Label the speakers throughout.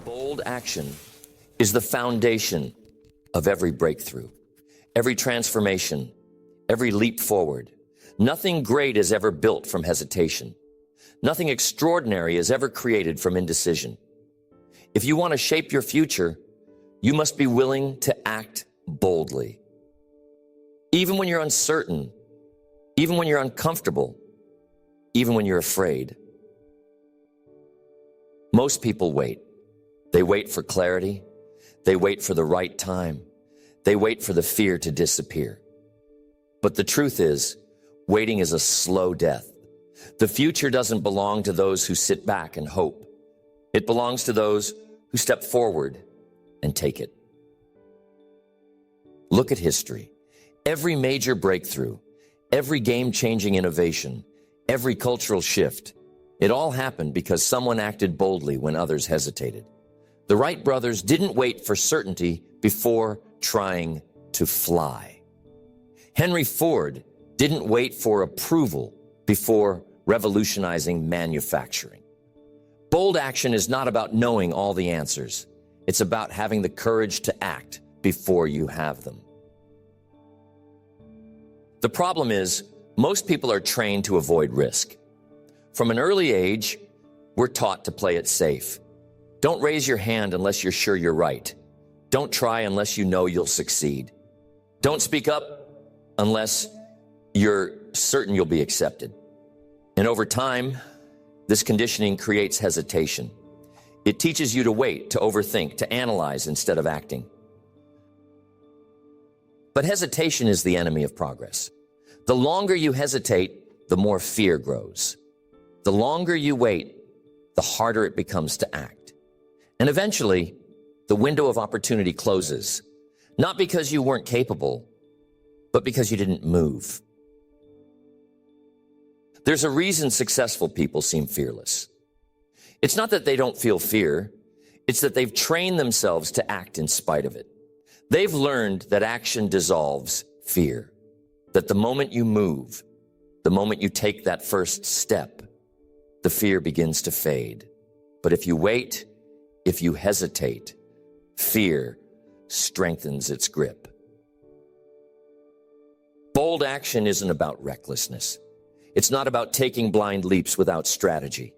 Speaker 1: Bold action is the foundation of every breakthrough, every transformation, every leap forward. Nothing great is ever built from hesitation. Nothing extraordinary is ever created from indecision. If you want to shape your future, you must be willing to act boldly. Even when you're uncertain, even when you're uncomfortable, even when you're afraid. Most people wait. They wait for clarity. They wait for the right time. They wait for the fear to disappear. But the truth is, waiting is a slow death. The future doesn't belong to those who sit back and hope. It belongs to those who step forward and take it. Look at history. Every major breakthrough, every game-changing innovation, every cultural shift, it all happened because someone acted boldly when others hesitated. The Wright brothers didn't wait for certainty before trying to fly. Henry Ford didn't wait for approval before revolutionizing manufacturing. Bold action is not about knowing all the answers. It's about having the courage to act before you have them. The problem is, most people are trained to avoid risk. From an early age, we're taught to play it safe. Don't raise your hand unless you're sure you're right. Don't try unless you know you'll succeed. Don't speak up unless you're certain you'll be accepted. And over time, this conditioning creates hesitation. It teaches you to wait, to overthink, to analyze instead of acting. But hesitation is the enemy of progress. The longer you hesitate, the more fear grows. The longer you wait, the harder it becomes to act. And eventually, the window of opportunity closes, not because you weren't capable, but because you didn't move. There's a reason successful people seem fearless. It's not that they don't feel fear, it's that they've trained themselves to act in spite of it. They've learned that action dissolves fear, that the moment you move, the moment you take that first step, the fear begins to fade. But if you wait, if you hesitate, fear strengthens its grip. Bold action isn't about recklessness. It's not about taking blind leaps without strategy.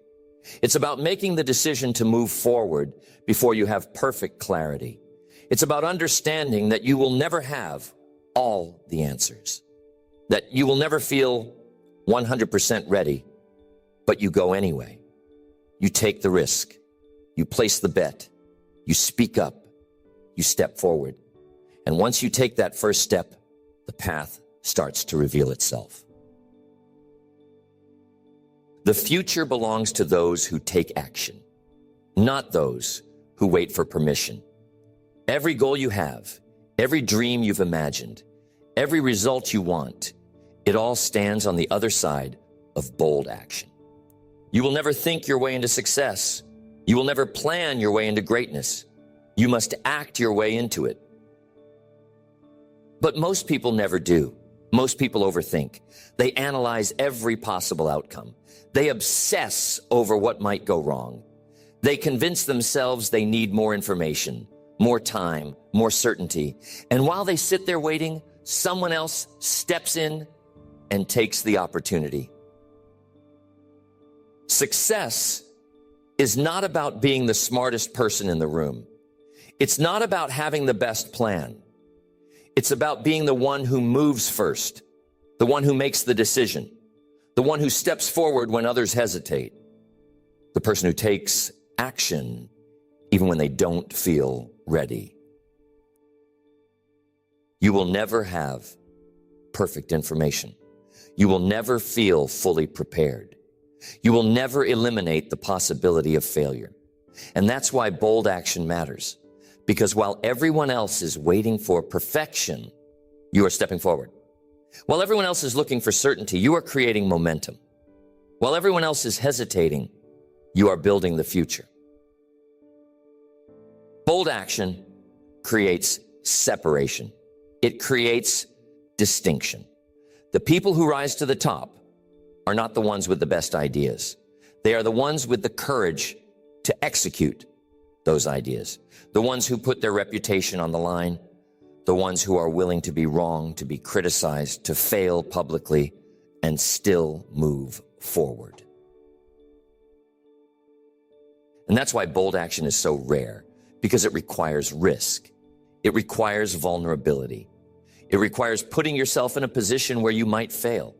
Speaker 1: It's about making the decision to move forward before you have perfect clarity. It's about understanding that you will never have all the answers, that you will never feel 100% ready, but you go anyway. You take the risk. You place the bet. You speak up. You step forward. And once you take that first step, the path starts to reveal itself. The future belongs to those who take action, not those who wait for permission. Every goal you have, every dream you've imagined, every result you want, it all stands on the other side of bold action. You will never think your way into success. You will never plan your way into greatness. You must act your way into it. But most people never do. Most people overthink. They analyze every possible outcome. They obsess over what might go wrong. They convince themselves they need more information, more time, more certainty. And while they sit there waiting, someone else steps in and takes the opportunity. Success is not about being the smartest person in the room. It's not about having the best plan. It's about being the one who moves first, the one who makes the decision, the one who steps forward when others hesitate, the person who takes action even when they don't feel ready. You will never have perfect information. You will never feel fully prepared. You will never eliminate the possibility of failure. And that's why bold action matters. Because while everyone else is waiting for perfection, you are stepping forward. While everyone else is looking for certainty, you are creating momentum. While everyone else is hesitating, you are building the future. Bold action creates separation. It creates distinction. The people who rise to the top are not the ones with the best ideas. They are the ones with the courage to execute, those ideas. The ones who put their reputation on the line, the ones who are willing to be wrong, to be criticized, to fail publicly, and still move forward. And that's why bold action is so rare, because it requires risk. It requires vulnerability. It requires putting yourself in a position where you might fail.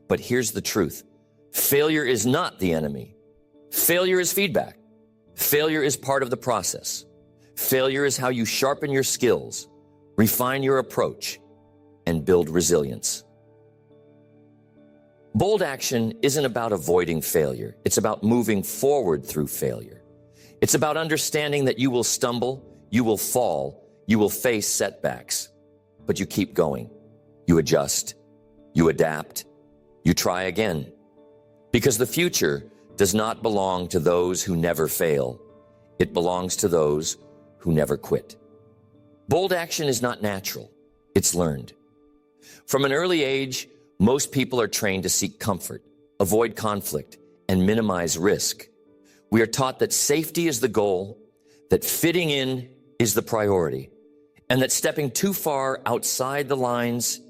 Speaker 1: But here's the truth. Failure is not the enemy. Failure is feedback. Failure is part of the process. Failure is how you sharpen your skills, refine your approach, and build resilience. Bold action isn't about avoiding failure. It's about moving forward through failure. It's about understanding that you will stumble, you will fall, you will face setbacks, but you keep going. You adjust, you adapt, you try again. Because the future does not belong to those who never fail. It belongs to those who never quit. Bold action is not natural. It's learned. From an early age, most people are trained to seek comfort, avoid conflict, and minimize risk. We are taught that safety is the goal, that fitting in is the priority, and that stepping too far outside the lines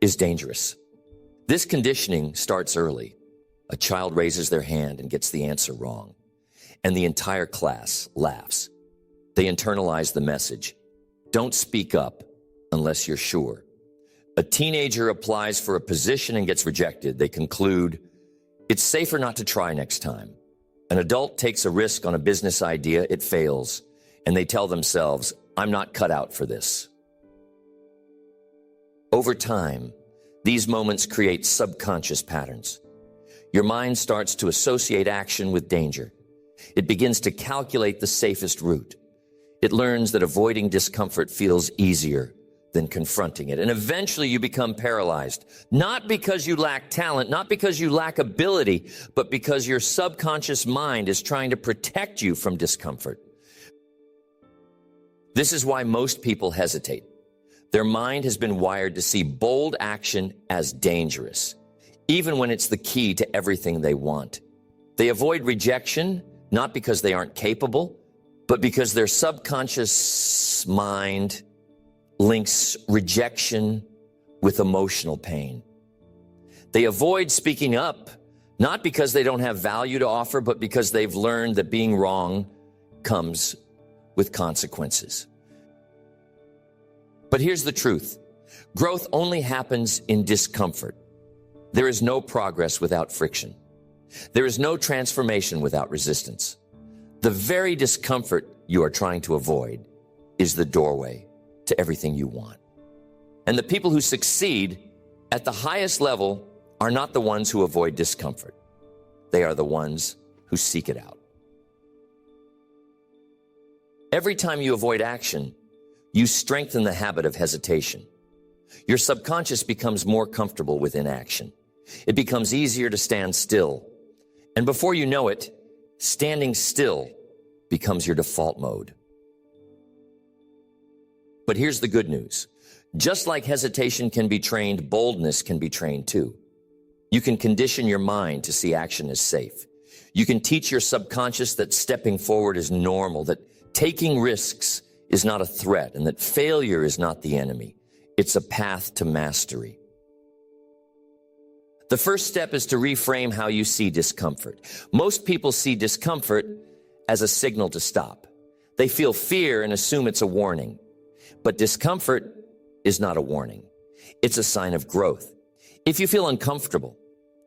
Speaker 1: is dangerous. This conditioning starts early. A child raises their hand and gets the answer wrong, and the entire class laughs. They internalize the message. Don't speak up unless you're sure. A teenager applies for a position and gets rejected. They conclude, it's safer not to try next time. An adult takes a risk on a business idea, it fails, and they tell themselves, I'm not cut out for this. Over time, these moments create subconscious patterns. Your mind starts to associate action with danger. It begins to calculate the safest route. It learns that avoiding discomfort feels easier than confronting it. And eventually you become paralyzed, not because you lack talent, not because you lack ability, but because your subconscious mind is trying to protect you from discomfort. This is why most people hesitate. Their mind has been wired to see bold action as dangerous, even when it's the key to everything they want. They avoid rejection, not because they aren't capable, but because their subconscious mind links rejection with emotional pain. They avoid speaking up, not because they don't have value to offer, but because they've learned that being wrong comes with consequences. But here's the truth. Growth only happens in discomfort. There is no progress without friction. There is no transformation without resistance. The very discomfort you are trying to avoid is the doorway to everything you want. And the people who succeed at the highest level are not the ones who avoid discomfort. They are the ones who seek it out. Every time you avoid action, you strengthen the habit of hesitation. Your subconscious becomes more comfortable with inaction. It becomes easier to stand still. And before you know it, standing still becomes your default mode. But here's the good news. Just like hesitation can be trained, boldness can be trained too. You can condition your mind to see action as safe. You can teach your subconscious that stepping forward is normal, that taking risks is not a threat, and that failure is not the enemy. It's a path to mastery. The first step is to reframe how you see discomfort. Most people see discomfort as a signal to stop. They feel fear and assume it's a warning. But discomfort is not a warning. It's a sign of growth. If you feel uncomfortable,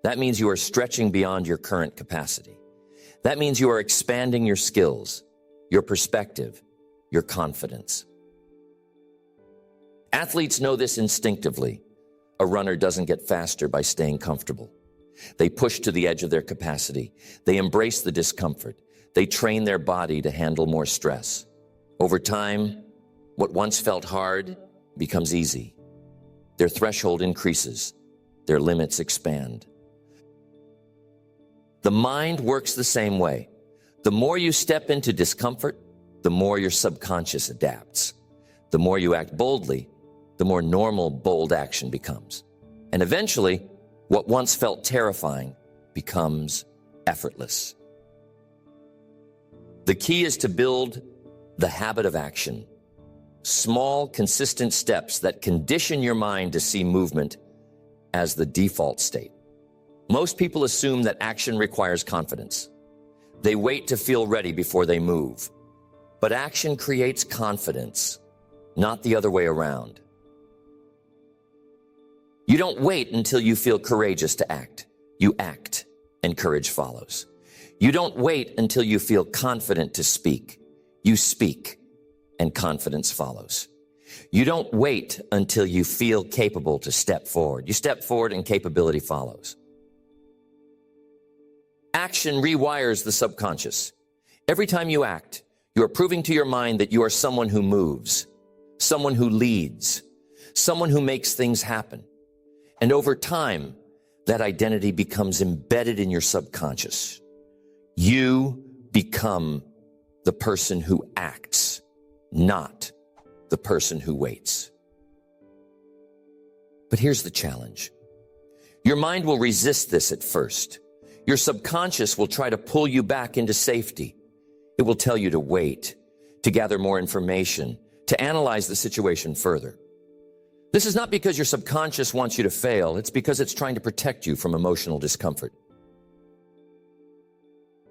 Speaker 1: that means you are stretching beyond your current capacity. That means you are expanding your skills, your perspective, your confidence. Athletes know this instinctively. A runner doesn't get faster by staying comfortable. They push to the edge of their capacity. They embrace the discomfort. They train their body to handle more stress. Over time, what once felt hard becomes easy. Their threshold increases. Their limits expand. The mind works the same way. The more you step into discomfort, the more your subconscious adapts. The more you act boldly, the more normal bold action becomes. And eventually, what once felt terrifying becomes effortless. The key is to build The habit of action. Small, consistent steps that condition your mind to see movement as the default state. Most people assume that action requires confidence. They wait to feel ready before they move. But action creates confidence, not the other way around. You don't wait until you feel courageous to act. You act, and courage follows. You don't wait until you feel confident to speak. You speak, and confidence follows. You don't wait until you feel capable to step forward. You step forward and capability follows. Action rewires the subconscious. Every time you act, you are proving to your mind that you are someone who moves, someone who leads, someone who makes things happen. And over time, that identity becomes embedded in your subconscious. You become the person who acts, not the person who waits. But here's the challenge. Your mind will resist this at first. Your subconscious will try to pull you back into safety. It will tell you to wait, to gather more information, to analyze the situation further. This is not because your subconscious wants you to fail. It's because it's trying to protect you from emotional discomfort.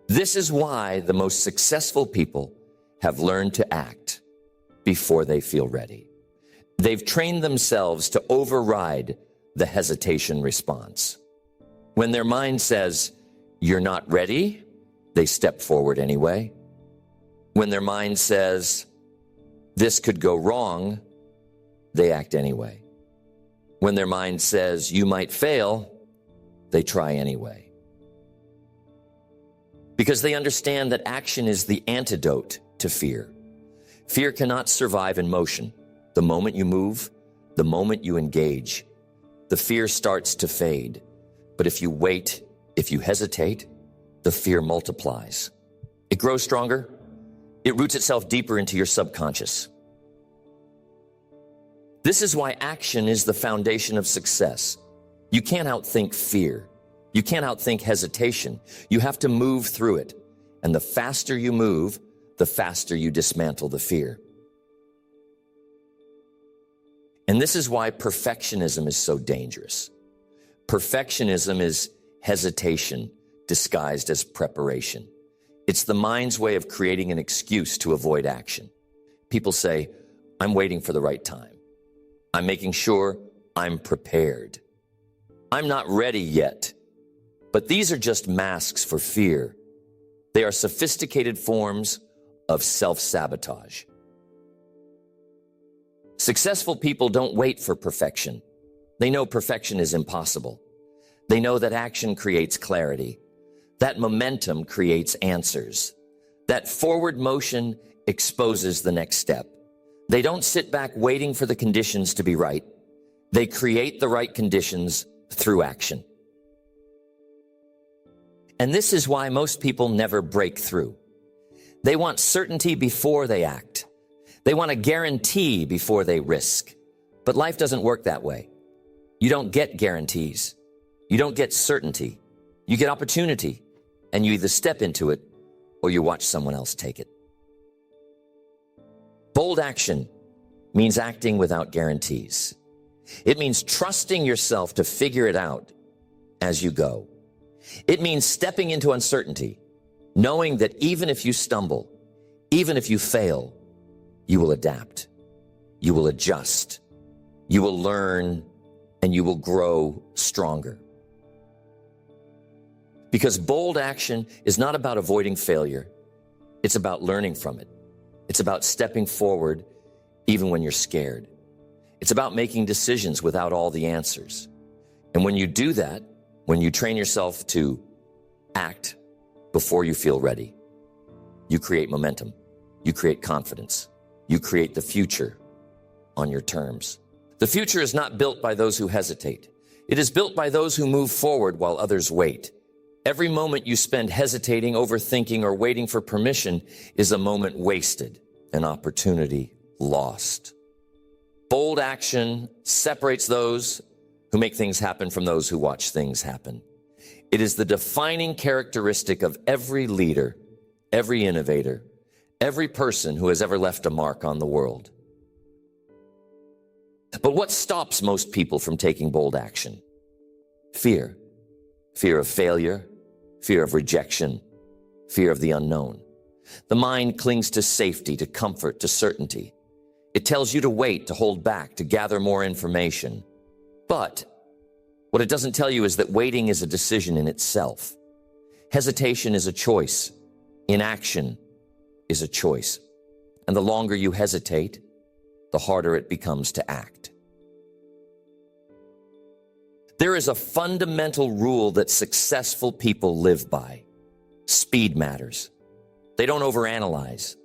Speaker 1: This is why the most successful people have learned to act before they feel ready. They've trained themselves to override the hesitation response. When their mind says, "You're not ready," they step forward anyway. When their mind says, "This could go wrong," they act anyway. When their mind says, "You might fail," they try anyway. Because they understand that action is the antidote to fear. Fear cannot survive in motion. The moment you move, the moment you engage, the fear starts to fade. But if you wait, if you hesitate, the fear multiplies. It grows stronger. It roots itself deeper into your subconscious. This is why action is the foundation of success. You can't outthink fear. You can't outthink hesitation. You have to move through it. And the faster you move, the faster you dismantle the fear. And this is why perfectionism is so dangerous. Perfectionism is hesitation disguised as preparation. It's the mind's way of creating an excuse to avoid action. People say, "I'm waiting for the right time. I'm making sure I'm prepared. I'm not ready yet." But these are just masks for fear. They are sophisticated forms of self-sabotage. Successful people don't wait for perfection. They know perfection is impossible. They know that action creates clarity. That momentum creates answers. That forward motion exposes the next step. They don't sit back waiting for the conditions to be right. They create the right conditions through action. And this is why most people never break through. They want certainty before they act. They want a guarantee before they risk. But life doesn't work that way. You don't get guarantees. You don't get certainty. You get opportunity, and you either step into it or you watch someone else take it. Bold action means acting without guarantees. It means trusting yourself to figure it out as you go. It means stepping into uncertainty, knowing that even if you stumble, even if you fail, you will adapt, you will adjust, you will learn, and you will grow stronger. Because bold action is not about avoiding failure. It's about learning from it. It's about stepping forward even when you're scared. It's about making decisions without all the answers. And when you do that, when you train yourself to act before you feel ready, you create momentum, you create confidence, you create the future on your terms. The future is not built by those who hesitate. It is built by those who move forward while others wait. Every moment you spend hesitating, overthinking, or waiting for permission is a moment wasted, an opportunity lost. Bold action separates those who make things happen from those who watch things happen. It is the defining characteristic of every leader, every innovator, every person who has ever left a mark on the world. But what stops most people from taking bold action? Fear. Fear of failure, fear of rejection, fear of the unknown. The mind clings to safety, to comfort, to certainty. It tells you to wait, to hold back, to gather more information. But what it doesn't tell you is that waiting is a decision in itself. Hesitation is a choice. Inaction is a choice. And the longer you hesitate, the harder it becomes to act. There is a fundamental rule that successful people live by. Speed matters. They don't overanalyze.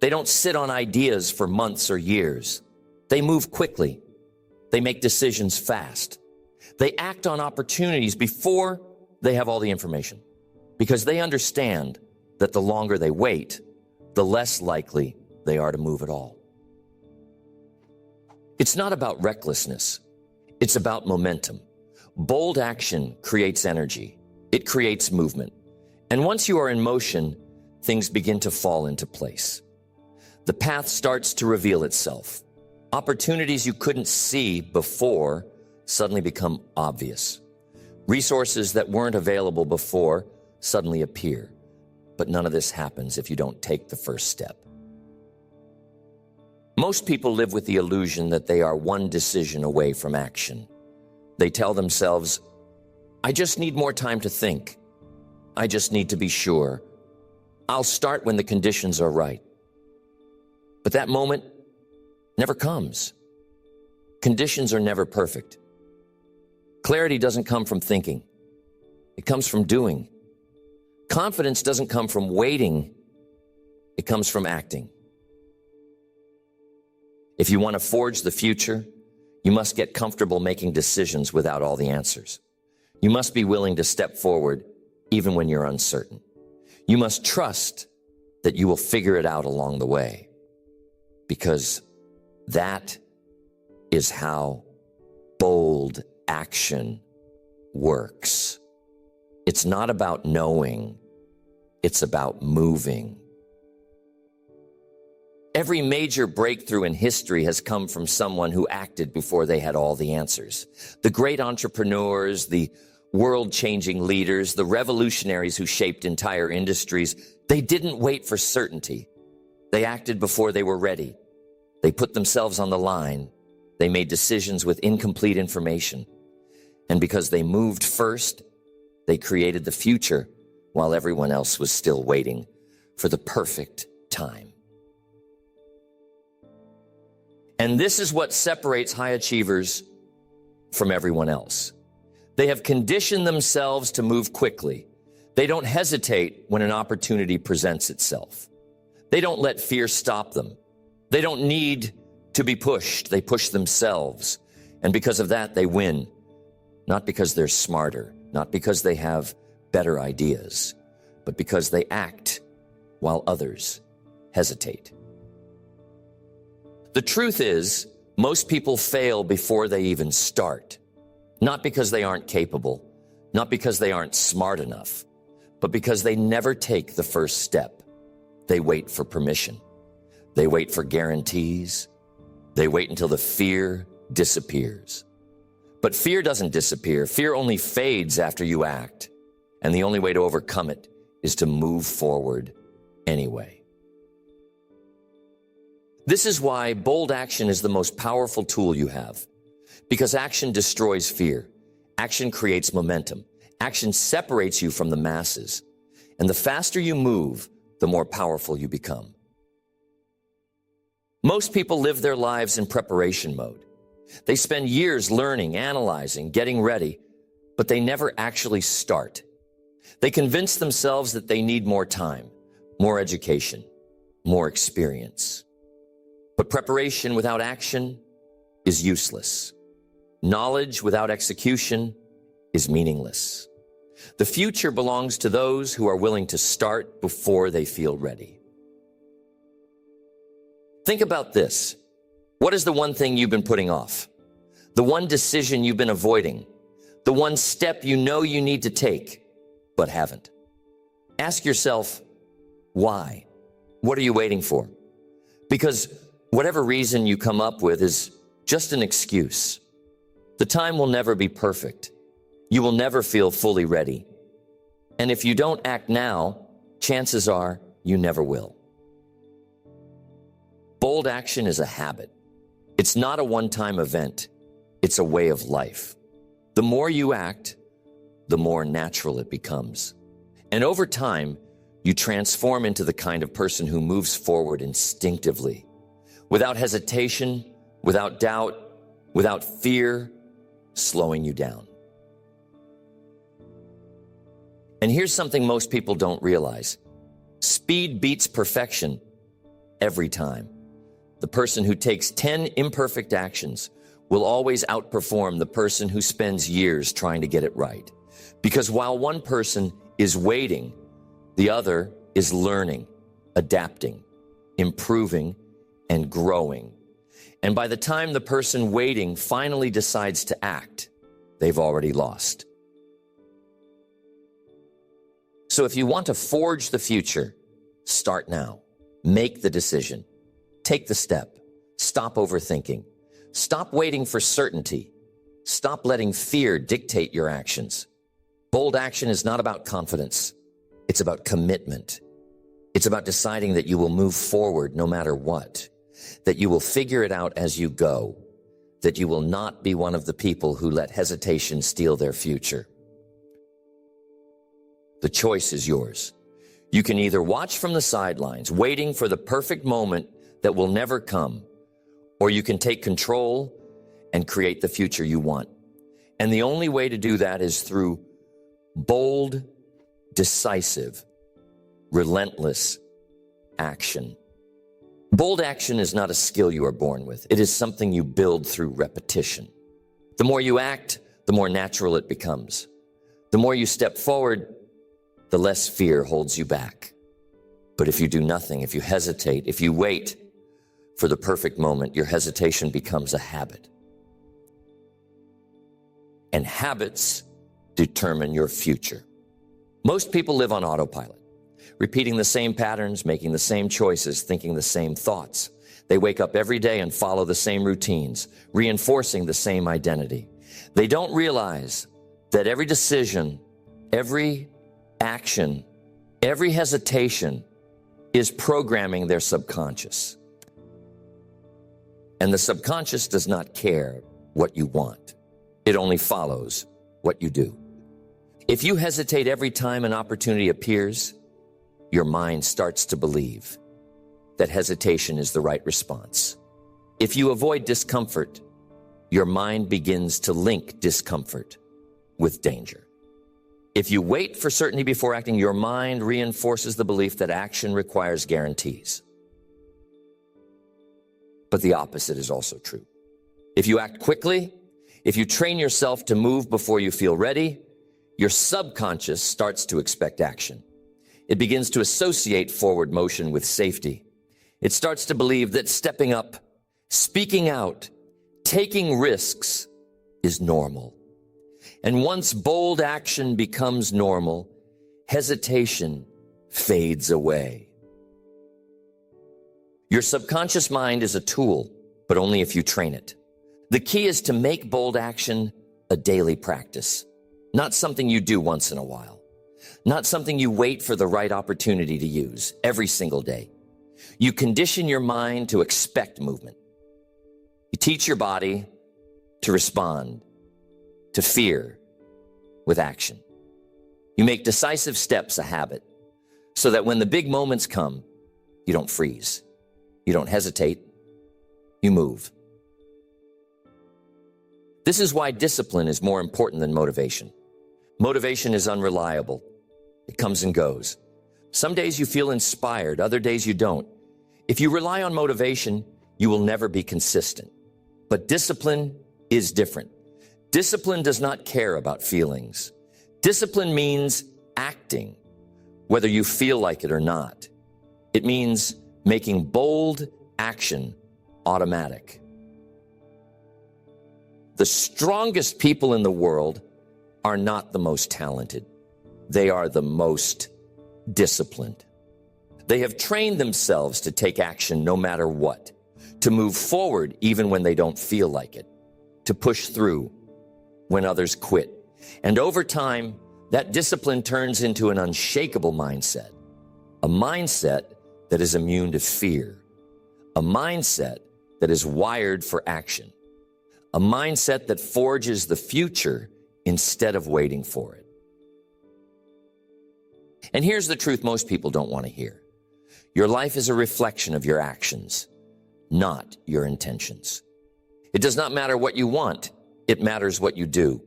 Speaker 1: They don't sit on ideas for months or years. They move quickly. They make decisions fast. They act on opportunities before they have all the information, because they understand that the longer they wait, the less likely they are to move at all. It's not about recklessness. It's about momentum. Bold action creates energy. It creates movement. And once you are in motion, things begin to fall into place. The path starts to reveal itself. Opportunities you couldn't see before suddenly become obvious. Resources that weren't available before suddenly appear. But none of this happens if you don't take the first step. Most people live with the illusion that they are one decision away from action. They tell themselves, I just need more time to think. I just need to be sure. I'll start when the conditions are right. But that moment never comes. Conditions are never perfect. Clarity doesn't come from thinking. It comes from doing. Confidence doesn't come from waiting. It comes from acting. If you want to forge the future, you must get comfortable making decisions without all the answers. You must be willing to step forward even when you're uncertain. You must trust that you will figure it out along the way, because that is how bold action works. It's not about knowing, it's about moving. Every major breakthrough in history has come from someone who acted before they had all the answers. The great entrepreneurs, the world-changing leaders, the revolutionaries who shaped entire industries, they didn't wait for certainty. They acted before they were ready. They put themselves on the line. They made decisions with incomplete information. And because they moved first, they created the future while everyone else was still waiting for the perfect time. And this is what separates high achievers from everyone else. They have conditioned themselves to move quickly. They don't hesitate when an opportunity presents itself. They don't let fear stop them. They don't need to be pushed. They push themselves. And because of that, they win. Not because they're smarter, not because they have better ideas, but because they act while others hesitate. The truth is, most people fail before they even start. Not because they aren't capable, not because they aren't smart enough, but because they never take the first step. They wait for permission. They wait for guarantees. They wait until the fear disappears. But fear doesn't disappear. Fear only fades after you act. And the only way to overcome it is to move forward anyway. This is why bold action is the most powerful tool you have. Because action destroys fear. Action creates momentum. Action separates you from the masses. And the faster you move, the more powerful you become. Most people live their lives in preparation mode. They spend years learning, analyzing, getting ready, but they never actually start. They convince themselves that they need more time, more education, more experience. But preparation without action is useless. Knowledge without execution is meaningless. The future belongs to those who are willing to start before they feel ready. Think about this. What is the one thing you've been putting off? The one decision you've been avoiding? The one step you know you need to take, but haven't? Ask yourself, why? What are you waiting for? Because whatever reason you come up with is just an excuse. The time will never be perfect. You will never feel fully ready. And if you don't act now, chances are you never will. Bold action is a habit. It's not a one-time event. It's a way of life. The more you act, the more natural it becomes. And over time, you transform into the kind of person who moves forward instinctively, without hesitation, without doubt, without fear slowing you down. And here's something most people don't realize. Speed beats perfection every time. The person who takes 10 imperfect actions will always outperform the person who spends years trying to get it right. Because while one person is waiting, the other is learning, adapting, improving, and growing. And by the time the person waiting finally decides to act, they've already lost. So if you want to forge the future, start now. Make the decision. Take the step. Stop overthinking. Stop waiting for certainty. Stop letting fear dictate your actions. Bold action is not about confidence. It's about commitment. It's about deciding that you will move forward no matter what, that you will figure it out as you go, that you will not be one of the people who let hesitation steal their future. The choice is yours. You can either watch from the sidelines, waiting for the perfect moment that will never come, or you can take control and create the future you want. And the only way to do that is through bold, decisive, relentless action. Bold action is not a skill you are born with. It is something you build through repetition. The more you act, the more natural it becomes. The more you step forward, the less fear holds you back. But if you do nothing, if you hesitate, if you wait for the perfect moment, your hesitation becomes a habit. And habits determine your future. Most people live on autopilot, repeating the same patterns, making the same choices, thinking the same thoughts. They wake up every day and follow the same routines, reinforcing the same identity. They don't realize that every decision, every action, every hesitation is programming their subconscious. And the subconscious does not care what you want. It only follows what you do. If you hesitate every time an opportunity appears, your mind starts to believe that hesitation is the right response. If you avoid discomfort, your mind begins to link discomfort with danger. If you wait for certainty before acting, your mind reinforces the belief that action requires guarantees. But the opposite is also true. If you act quickly, if you train yourself to move before you feel ready, your subconscious starts to expect action. It begins to associate forward motion with safety. It starts to believe that stepping up, speaking out, taking risks is normal. And once bold action becomes normal, hesitation fades away. Your subconscious mind is a tool, but only if you train it. The key is to make bold action a daily practice, not something you do once in a while, not something you wait for the right opportunity to use every single day. You condition your mind to expect movement. You teach your body to respond to fear with action. You make decisive steps a habit so that when the big moments come, you don't freeze. You don't hesitate. You move. This is why discipline is more important than motivation. Motivation is unreliable. It comes and goes. Some days you feel inspired, other days you don't. If you rely on motivation, you will never be consistent. But discipline is different. Discipline does not care about feelings. Discipline means acting, whether you feel like it or not. It means making bold action automatic. The strongest people in the world are not the most talented. They are the most disciplined. They have trained themselves to take action no matter what, to move forward even when they don't feel like it, to push through when others quit. And over time, that discipline turns into an unshakable mindset, a mindset that is immune to fear, a mindset that is wired for action, a mindset that forges the future instead of waiting for it. And here's the truth most people don't want to hear. Your life is a reflection of your actions, not your intentions. It does not matter what you want, it matters what you do.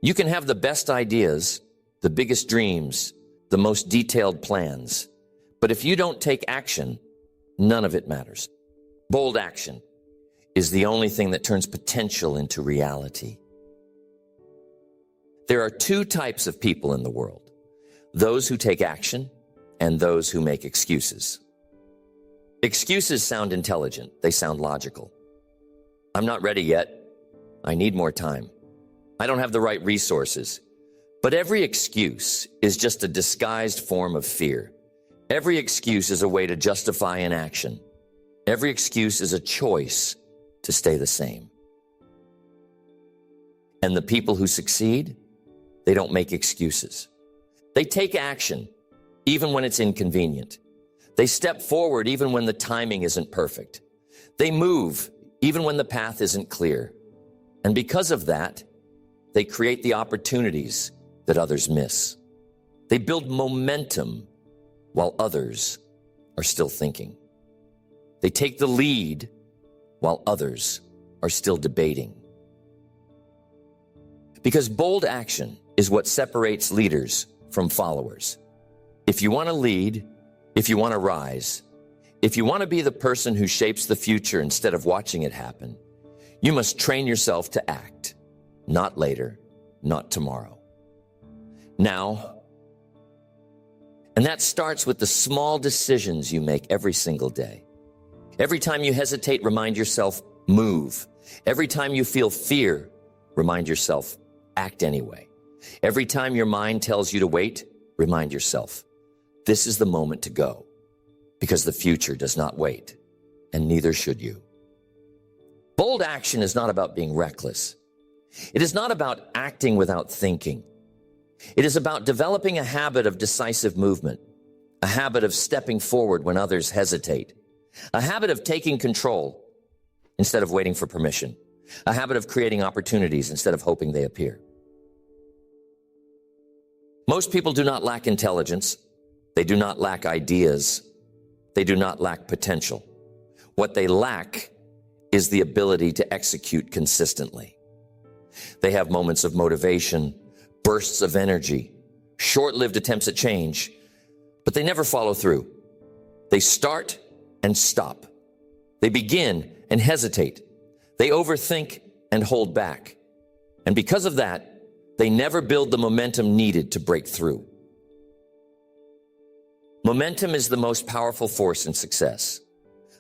Speaker 1: You can have the best ideas, the biggest dreams, the most detailed plans, but if you don't take action, none of it matters. Bold action is the only thing that turns potential into reality. There are two types of people in the world: those who take action and those who make excuses. Excuses sound intelligent. They sound logical. I'm not ready yet. I need more time. I don't have the right resources. But every excuse is just a disguised form of fear. Every excuse is a way to justify inaction. Every excuse is a choice to stay the same. And the people who succeed, they don't make excuses. They take action, even when it's inconvenient. They step forward even when the timing isn't perfect. They move even when the path isn't clear. And because of that, they create the opportunities that others miss. They build momentum while others are still thinking. They take the lead while others are still debating. Because bold action is what separates leaders from followers. If you want to lead, if you want to rise, if you want to be the person who shapes the future instead of watching it happen, you must train yourself to act, not later, not tomorrow. Now, and that starts with the small decisions you make every single day. Every time you hesitate, remind yourself, move. Every time you feel fear, remind yourself, act anyway. Every time your mind tells you to wait, remind yourself, this is the moment to go, because the future does not wait, and neither should you. Bold action is not about being reckless. It is not about acting without thinking. It is about developing a habit of decisive movement, a habit of stepping forward when others hesitate, a habit of taking control instead of waiting for permission, a habit of creating opportunities instead of hoping they appear. Most people do not lack intelligence. They do not lack ideas. They do not lack potential. What they lack is the ability to execute consistently. They have moments of motivation, bursts of energy, short-lived attempts at change, but they never follow through. They start and stop. They begin and hesitate. They overthink and hold back. And because of that, they never build the momentum needed to break through. Momentum is the most powerful force in success.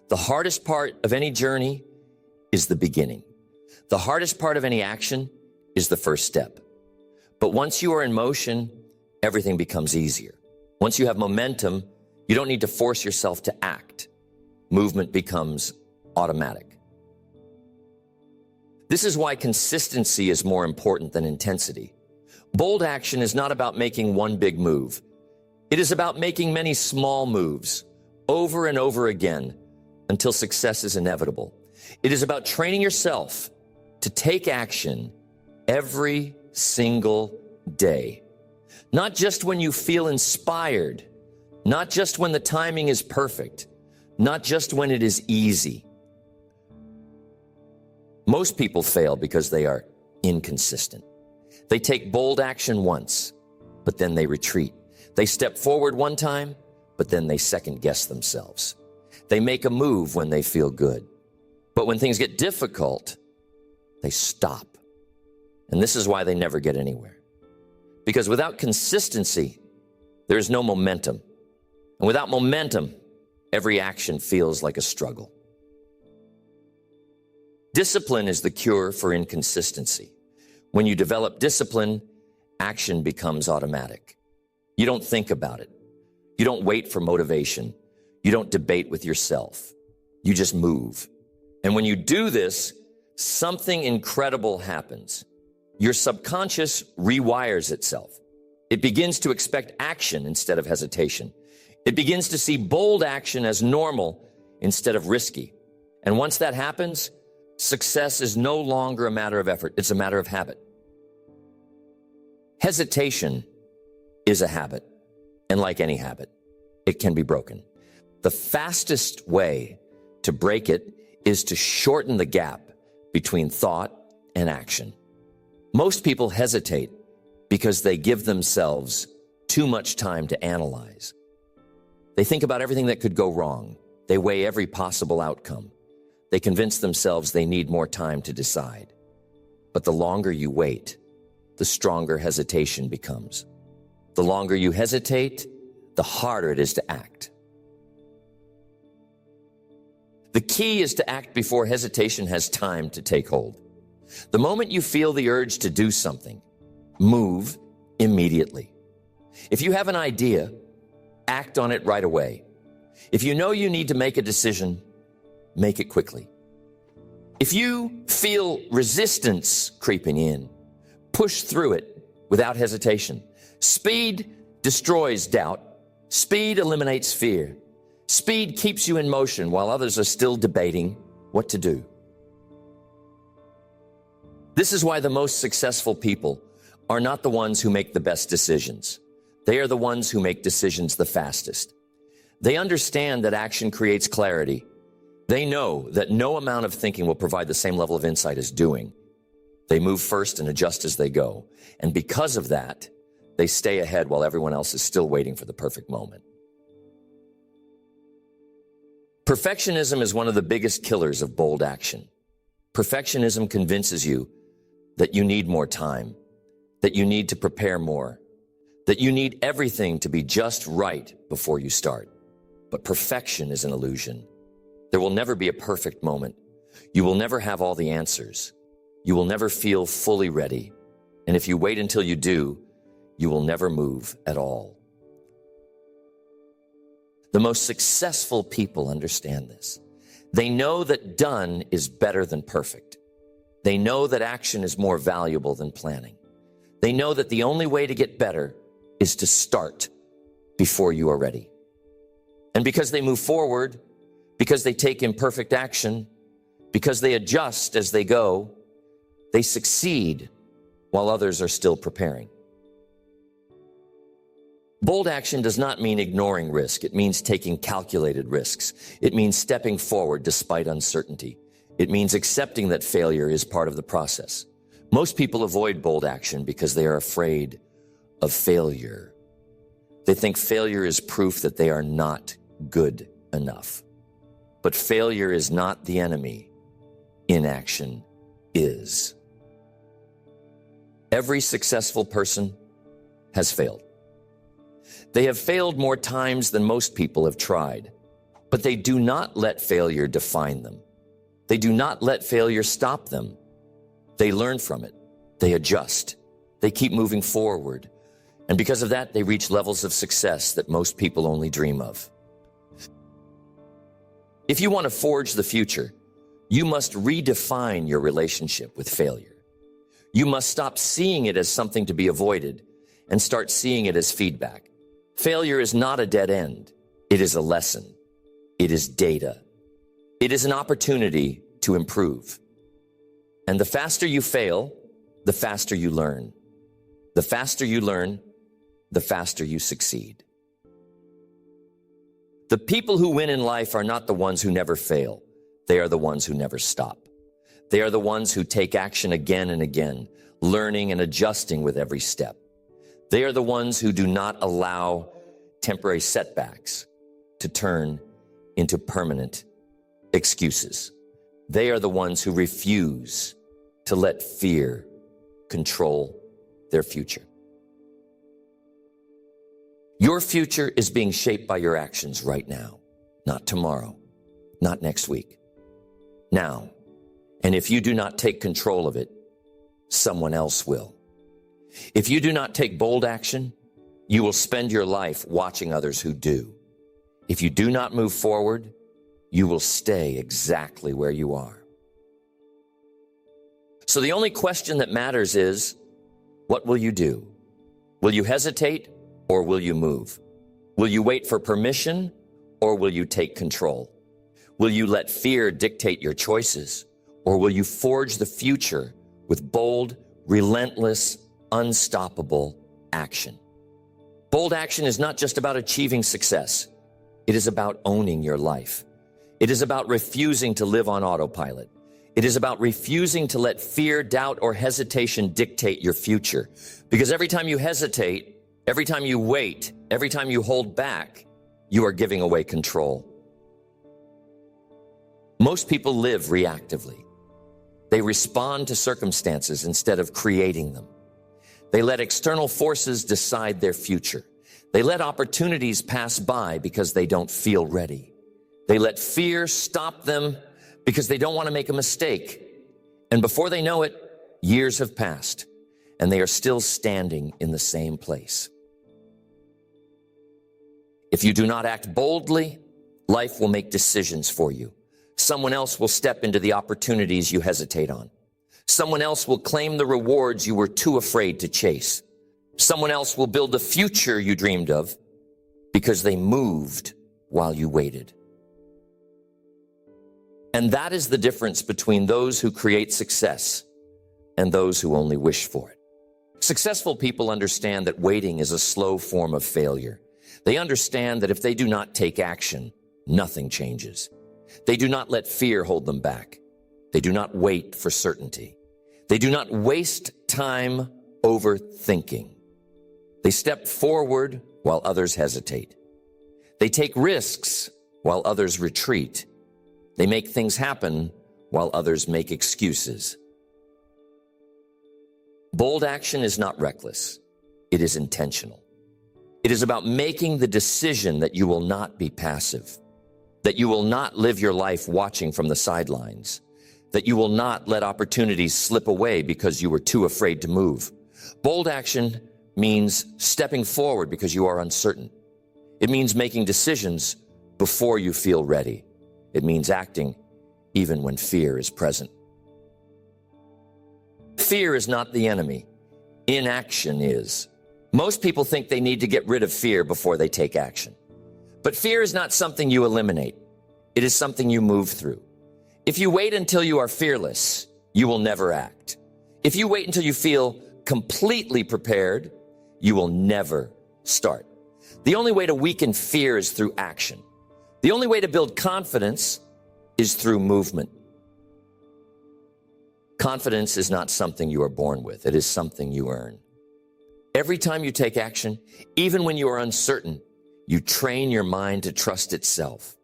Speaker 1: The hardest part of any journey is the beginning. The hardest part of any action is the first step. But once you are in motion, everything becomes easier. Once you have momentum, you don't need to force yourself to act. Movement becomes automatic. This is why consistency is more important than intensity. Bold action is not about making one big move. It is about making many small moves over and over again until success is inevitable. It is about training yourself to take action every single day. Not just when you feel inspired, not just when the timing is perfect, not just when it is easy. Most people fail because they are inconsistent. They take bold action once, but then they retreat. They step forward one time, but then they second guess themselves. They make a move when they feel good, but when things get difficult, they stop. And this is why they never get anywhere. Because without consistency, there is no momentum. And without momentum, every action feels like a struggle. Discipline is the cure for inconsistency. When you develop discipline, action becomes automatic. You don't think about it. You You don't wait for motivation. You don't debate with yourself. You just move. And when you do this, something incredible happens. Your subconscious rewires itself. It begins to expect action instead of hesitation. It begins to see bold action as normal instead of risky. And once that happens, success is no longer a matter of effort. It's a matter of habit. Hesitation is a habit. And like any habit, it can be broken. The fastest way to break it is to shorten the gap between thought and action. Most people hesitate because they give themselves too much time to analyze. They think about everything that could go wrong. They weigh every possible outcome. They convince themselves they need more time to decide. But the longer you wait, the stronger hesitation becomes. The longer you hesitate, the harder it is to act. The key is to act before hesitation has time to take hold. The moment you feel the urge to do something, move immediately. If you have an idea, act on it right away. If you know you need to make a decision, make it quickly. If you feel resistance creeping in, push through it without hesitation. Speed destroys doubt. Speed eliminates fear. Speed keeps you in motion while others are still debating what to do. This is why the most successful people are not the ones who make the best decisions. They are the ones who make decisions the fastest. They understand that action creates clarity. They know that no amount of thinking will provide the same level of insight as doing. They move first and adjust as they go. And because of that, they stay ahead while everyone else is still waiting for the perfect moment. Perfectionism is one of the biggest killers of bold action. Perfectionism convinces you that you need more time, that you need to prepare more, that you need everything to be just right before you start. But perfection is an illusion. There will never be a perfect moment. You will never have all the answers. You will never feel fully ready. And if you wait until you do, you will never move at all. The most successful people understand this. They know that done is better than perfect. They know that action is more valuable than planning. They know that the only way to get better is to start before you are ready. And because they move forward, because they take imperfect action, because they adjust as they go, they succeed while others are still preparing. Bold action does not mean ignoring risk. It means taking calculated risks. It means stepping forward despite uncertainty. It means accepting that failure is part of the process. Most people avoid bold action because they are afraid of failure. They think failure is proof that they are not good enough. But failure is not the enemy. Inaction is. Every successful person has failed. They have failed more times than most people have tried, but they do not let failure define them. They do not let failure stop them. They learn from it. They adjust. They keep moving forward. And because of that, they reach levels of success that most people only dream of. If you want to forge the future, you must redefine your relationship with failure. You must stop seeing it as something to be avoided and start seeing it as feedback. Failure is not a dead end. It is a lesson. It is data. It is an opportunity to improve. And the faster you fail, the faster you learn. The faster you learn, the faster you succeed. The people who win in life are not the ones who never fail. They are the ones who never stop. They are the ones who take action again and again, learning and adjusting with every step. They are the ones who do not allow temporary setbacks to turn into permanent excuses. They are the ones who refuse to let fear control their future. Your future is being shaped by your actions right now, not tomorrow, not next week. Now, and if you do not take control of it, someone else will. If you do not take bold action, you will spend your life watching others who do. If you do not move forward, you will stay exactly where you are. So the only question that matters is, what will you do? Will you hesitate or will you move? Will you wait for permission or will you take control? Will you let fear dictate your choices or will you forge the future with bold, relentless, unstoppable action? Bold action is not just about achieving success. It is about owning your life. It is about refusing to live on autopilot. It is about refusing to let fear, doubt, or hesitation dictate your future. Because every time you hesitate, every time you wait, every time you hold back, you are giving away control. Most people live reactively. They respond to circumstances instead of creating them. They let external forces decide their future. They let opportunities pass by because they don't feel ready. They let fear stop them because they don't want to make a mistake. And before they know it, years have passed, and they are still standing in the same place. If you do not act boldly, life will make decisions for you. Someone else will step into the opportunities you hesitate on. Someone else will claim the rewards you were too afraid to chase. Someone else will build the future you dreamed of because they moved while you waited. And that is the difference between those who create success and those who only wish for it. Successful people understand that waiting is a slow form of failure. They understand that if they do not take action, nothing changes. They do not let fear hold them back. They do not wait for certainty. They do not waste time overthinking. They step forward while others hesitate. They take risks while others retreat. They make things happen while others make excuses. Bold action is not reckless. It is intentional. It is about making the decision that you will not be passive, that you will not live your life watching from the sidelines, that you will not let opportunities slip away because you were too afraid to move. Bold action means stepping forward because you are uncertain. It means making decisions before you feel ready. It means acting even when fear is present. Fear is not the enemy. Inaction is. Most people think they need to get rid of fear before they take action. But fear is not something you eliminate. It is something you move through. If you wait until you are fearless, you will never act. If you wait until you feel completely prepared, you will never start. The only way to weaken fear is through action. The only way to build confidence is through movement. Confidence is not something you are born with. It is something you earn. Every time you take action, even when you are uncertain, you train your mind to trust itself.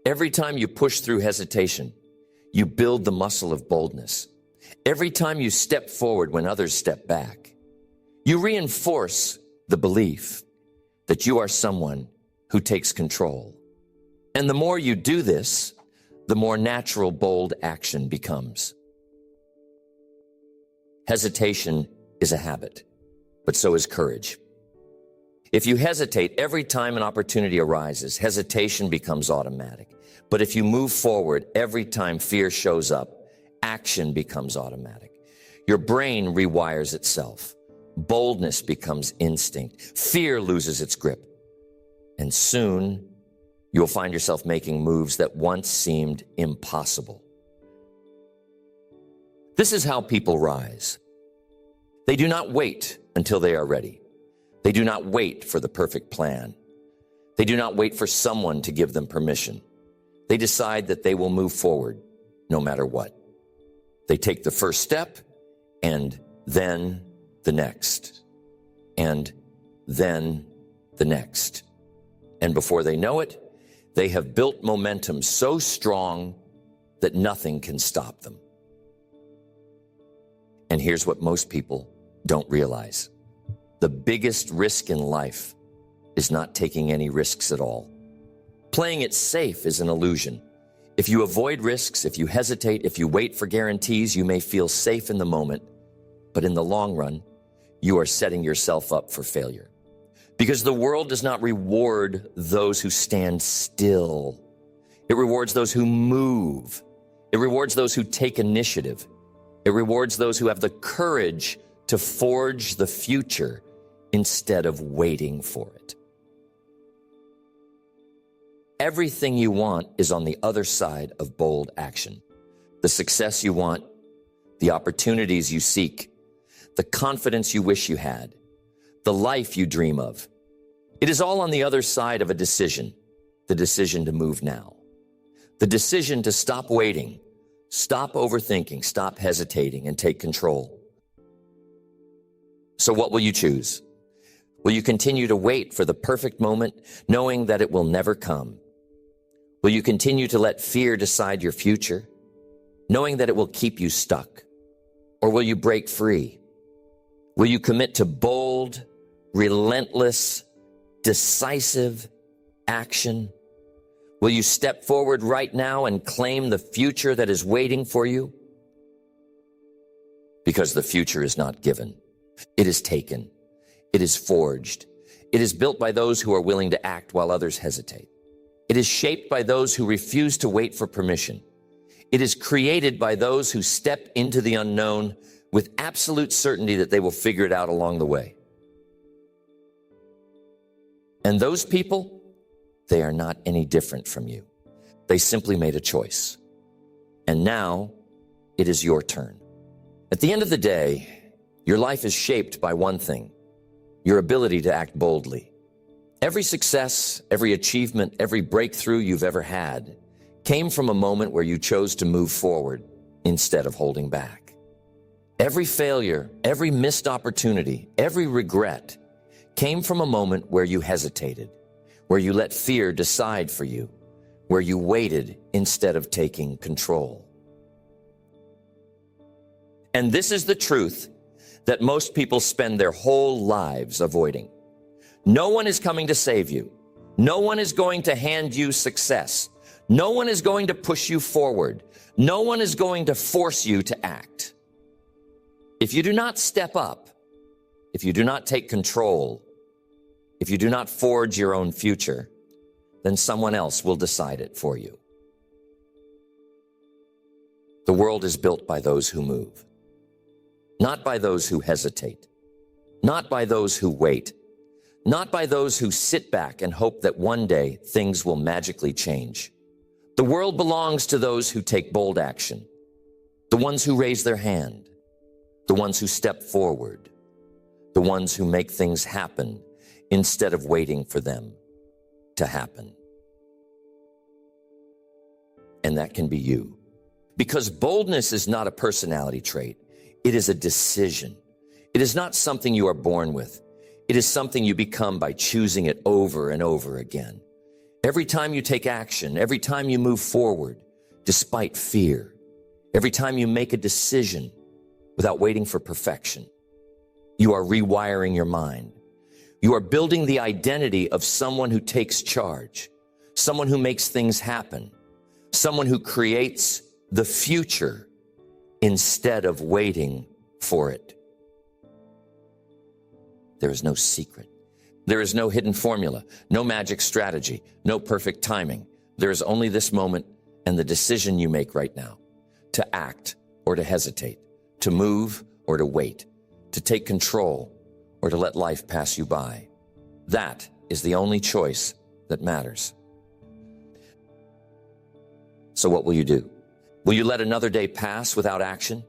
Speaker 1: Every time you push through hesitation, you build the muscle of boldness. Every time you step forward when others step back, you reinforce the belief that you are someone who takes control. And the more you do this, the more natural bold action becomes. Hesitation is a habit, but so is courage. If you hesitate every time an opportunity arises, hesitation becomes automatic. But if you move forward every time fear shows up, action becomes automatic. Your brain rewires itself. Boldness becomes instinct. Fear loses its grip. And soon, you'll find yourself making moves that once seemed impossible. This is how people rise. They do not wait until they are ready. They do not wait for the perfect plan. They do not wait for someone to give them permission. They decide that they will move forward no matter what. They take the first step and then the next, and then the next. And before they know it, they have built momentum so strong that nothing can stop them. And here's what most people don't realize. The biggest risk in life is not taking any risks at all. Playing it safe is an illusion. If you avoid risks, if you hesitate, if you wait for guarantees, you may feel safe in the moment, but in the long run, you are setting yourself up for failure. Because the world does not reward those who stand still. It rewards those who move. It rewards those who take initiative. It rewards those who have the courage to forge the future instead of waiting for it. Everything you want is on the other side of bold action. The success you want, the opportunities you seek, the confidence you wish you had, the life you dream of. It is all on the other side of a decision, the decision to move now, the decision to stop waiting, stop overthinking, stop hesitating, and take control. So what will you choose? Will you continue to wait for the perfect moment, knowing that it will never come? Will you continue to let fear decide your future, knowing that it will keep you stuck? Or will you break free? Will you commit to bold, relentless, decisive action? Will you step forward right now and claim the future that is waiting for you? Because the future is not given. It is taken. It is forged. It is built by those who are willing to act while others hesitate. It is shaped by those who refuse to wait for permission. It is created by those who step into the unknown with absolute certainty that they will figure it out along the way. And those people, they are not any different from you. They simply made a choice. And now it is your turn. At the end of the day, your life is shaped by one thing: your ability to act boldly. Every success, every achievement, every breakthrough you've ever had came from a moment where you chose to move forward instead of holding back. Every failure, every missed opportunity, every regret came from a moment where you hesitated, where you let fear decide for you, where you waited instead of taking control. And this is the truth that most people spend their whole lives avoiding. No one is coming to save you. No one is going to hand you success. No one is going to push you forward. No one is going to force you to act. If you do not step up, if you do not take control, if you do not forge your own future, then someone else will decide it for you. The world is built by those who move, not by those who hesitate, not by those who wait, not by those who sit back and hope that one day things will magically change. The world belongs to those who take bold action, the ones who raise their hand, the ones who step forward, the ones who make things happen instead of waiting for them to happen. And that can be you. Because boldness is not a personality trait. It is a decision. It is not something you are born with. It is something you become by choosing it over and over again. Every time you take action, every time you move forward, despite fear, every time you make a decision without waiting for perfection, you are rewiring your mind. You are building the identity of someone who takes charge, someone who makes things happen, someone who creates the future instead of waiting for it. There is no secret. There is no hidden formula, no magic strategy, no perfect timing. There is only this moment and the decision you make right now: to act or to hesitate, to move or to wait, to take control or to let life pass you by. That is the only choice that matters. So what will you do? Will you let another day pass without action?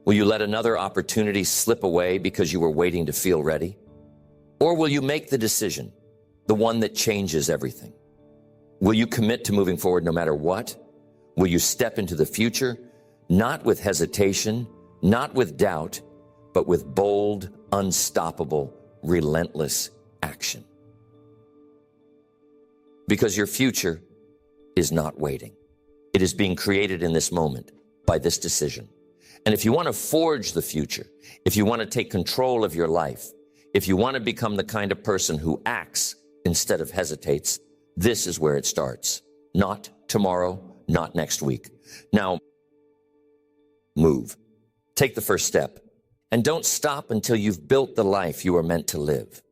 Speaker 1: Will you let another opportunity slip away because you were waiting to feel ready? Or will you make the decision, the one that changes everything? Will you commit to moving forward no matter what? Will you step into the future, not with hesitation, not with doubt, but with bold, unstoppable, relentless action? Because your future is not waiting. It is being created in this moment by this decision. And if you want to forge the future, if you want to take control of your life, if you want to become the kind of person who acts instead of hesitates, this is where it starts. Not tomorrow, not next week. Now, move. Take the first step. And don't stop until you've built the life you are meant to live.